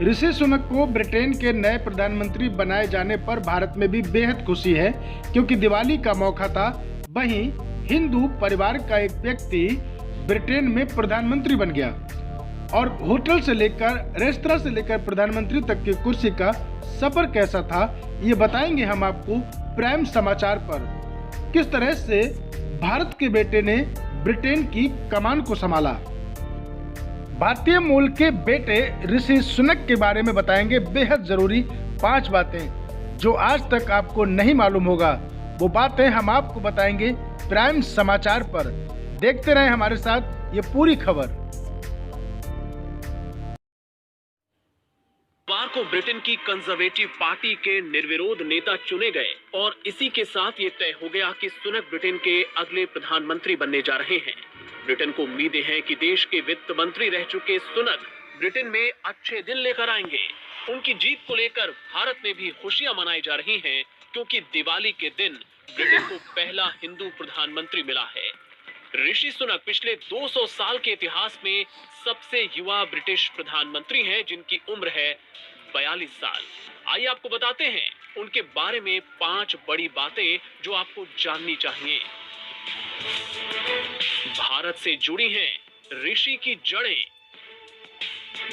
ऋषि सुनक को ब्रिटेन के नए प्रधानमंत्री बनाए जाने पर भारत में भी बेहद खुशी है, क्योंकि दिवाली का मौका था। वहीं हिंदू परिवार का एक व्यक्ति ब्रिटेन में प्रधानमंत्री बन गया और होटल से लेकर रेस्तरां से लेकर प्रधानमंत्री तक की कुर्सी का सफर कैसा था, ये बताएंगे हम आपको प्राइम समाचार पर। किस तरह से भारत के बेटे ने ब्रिटेन की कमान को संभाला। भारतीय मूल के बेटे ऋषि सुनक के बारे में बताएंगे बेहद जरूरी 5 बातें जो आज तक आपको नहीं मालूम होगा। वो बातें हम आपको बताएंगे प्राइम समाचार पर। देखते रहें हमारे साथ ये पूरी खबर। बुधवार को ब्रिटेन की कंजर्वेटिव पार्टी के निर्विरोध नेता चुने गए और इसी के साथ ये तय हो गया कि सुनक ब्रिटेन के अगले प्रधानमंत्री बनने जा रहे हैं। ब्रिटेन को उम्मीदें हैं कि देश के वित्त मंत्री रह चुके सुनक ब्रिटेन में अच्छे दिन लेकर आएंगे। उनकी जीत को लेकर भारत में भी खुशियां मनाई जा रही हैं, क्योंकि दिवाली के दिन ब्रिटेन को पहला हिंदू प्रधानमंत्री मिला है। ऋषि सुनक पिछले 200 साल के इतिहास में सबसे युवा ब्रिटिश प्रधानमंत्री हैं, जिनकी उम्र है 42 साल। आइए आपको बताते हैं उनके बारे में 5 बड़ी बातें जो आपको जाननी चाहिए। भारत से जुड़ी हैं ऋषि की जड़ें।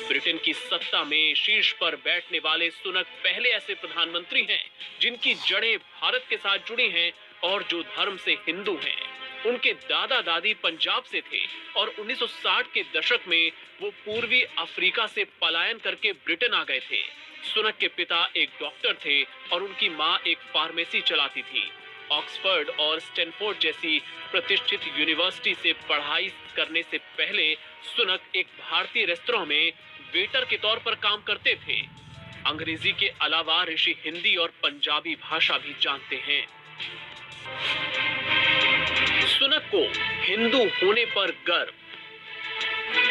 ब्रिटेन की सत्ता में शीर्ष पर बैठने वाले सुनक पहले ऐसे प्रधानमंत्री हैं जिनकी जड़ें भारत के साथ जुड़ी हैं और जो धर्म से हिंदू हैं। उनके दादा दादी पंजाब से थे और 1960 के दशक में वो पूर्वी अफ्रीका से पलायन करके ब्रिटेन आ गए थे। सुनक के पिता एक डॉक्टर थे और उनकी मां एक फार्मेसी चलाती थी। ऑक्सफोर्ड और स्टैनफोर्ड जैसी प्रतिष्ठित यूनिवर्सिटी से पढ़ाई करने से पहले सुनक एक भारतीय रेस्तरां में वेटर के तौर पर काम करते थे। अंग्रेजी के अलावा ऋषि हिंदी और पंजाबी भाषा भी जानते हैं। सुनक को हिंदू होने पर गर्व।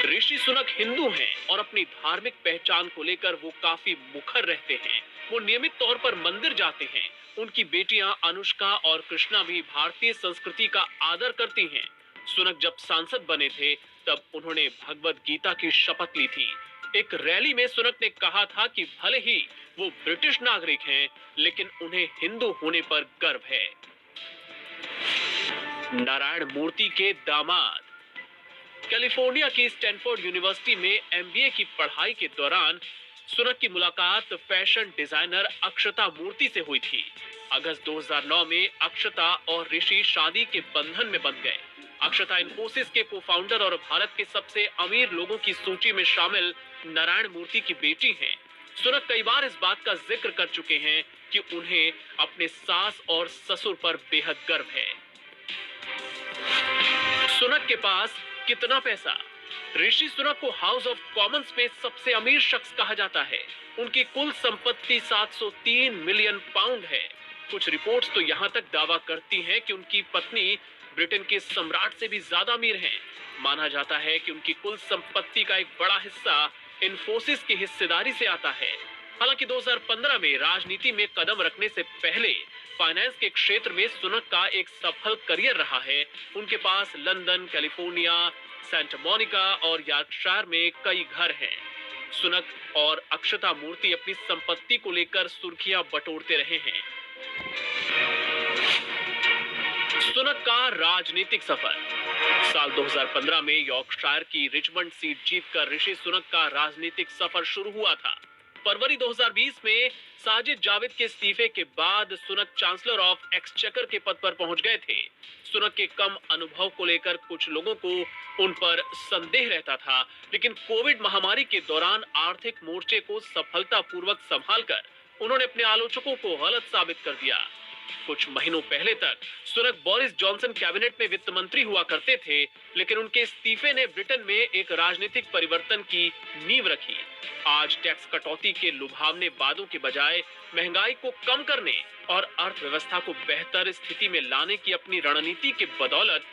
ऋषि सुनक हिंदू हैं और अपनी धार्मिक पहचान को लेकर वो काफी मुखर रहते हैं। वो नियमित तौर पर मंदिर जाते हैं। उनकी बेटियां अनुष्का और कृष्णा भी भारतीय संस्कृति का आदर करती हैं। सुनक जब सांसद बने थे तब उन्होंने भगवद गीता की शपथ ली थी। एक रैली में सुनक ने कहा था कि भले ही वो ब्रिटिश नागरिक हैं, लेकिन उन्हें हिंदू होने पर गर्व है। नारायण मूर्ति के दामाद। कैलिफोर्निया की स्टैनफोर्ड यूनिवर्सिटी में एमबीए की पढ़ाई के दौरान सुनक की मुलाकात फैशन डिजाइनर अक्षता मूर्ति से हुई थी। अगस्त 2009 में अक्षता और ऋषि शादी के बंधन में बंध गए। अक्षता इन्फोसिस के को-फाउंडर और भारत के सबसे अमीर लोगों की सूची में शामिल नारायण मूर्ति की बेटी हैं। सुनक कई बार इस बात का जिक्र कर चुके हैं कि उन्हें अपने सास और ससुर पर बेहद गर्व है। सुनक के पास कितना पैसा। ऋषि सुनक को हाउस ऑफ कॉमन्स में सबसे अमीर शख्स कहा जाता है। उनकी कुल संपत्ति 703 मिलियन पाउंड है। कुछ रिपोर्ट्स तो यहां तक दावा करती हैं कि उनकी पत्नी ब्रिटेन के सम्राट से भी ज्यादा अमीर हैं। माना जाता है कि उनकी कुल संपत्ति का एक बड़ा हिस्सा इन्फोसिस की हिस्सेदारी से आता है। हालांकि 2015 में राजनीति में कदम रखने से पहले फाइनेंस के क्षेत्र में सुनक का एक सफल करियर रहा है। उनके पास लंदन, कैलिफोर्निया, सेंटा मोनिका और यॉर्कशायर में कई घर हैं। सुनक और अक्षता मूर्ति अपनी संपत्ति को लेकर सुर्खियां बटोरते रहे हैं। सुनक का राजनीतिक सफर। साल 2015 में यॉर्कशायर की रिचमंड सीट जीतकर ऋषि सुनक का राजनीतिक सफर शुरू हुआ था। फरवरी 2020 में साजिद जाविद के इस्तीफे के बाद सुनक चांसलर ऑफ एक्सचेकर के पद पर पहुंच गए थे। सुनक के कम अनुभव को लेकर कुछ लोगों को उन पर संदेह रहता था, लेकिन कोविड महामारी के दौरान आर्थिक मोर्चे को सफलतापूर्वक संभालकर उन्होंने अपने आलोचकों को गलत साबित कर दिया। कुछ महीनों पहले तक सुनक बोरिस जॉनसन कैबिनेट में वित्त मंत्री हुआ करते थे, लेकिन उनके इस्तीफे ने ब्रिटेन में एक राजनीतिक परिवर्तन की नींव रखी। आज टैक्स कटौती के लुभावने वादों के बजाय महंगाई को कम करने और अर्थव्यवस्था को बेहतर स्थिति में लाने की अपनी रणनीति के बदौलत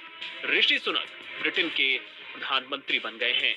ऋषि सुनक ब्रिटेन के प्रधानमंत्री बन गए हैं।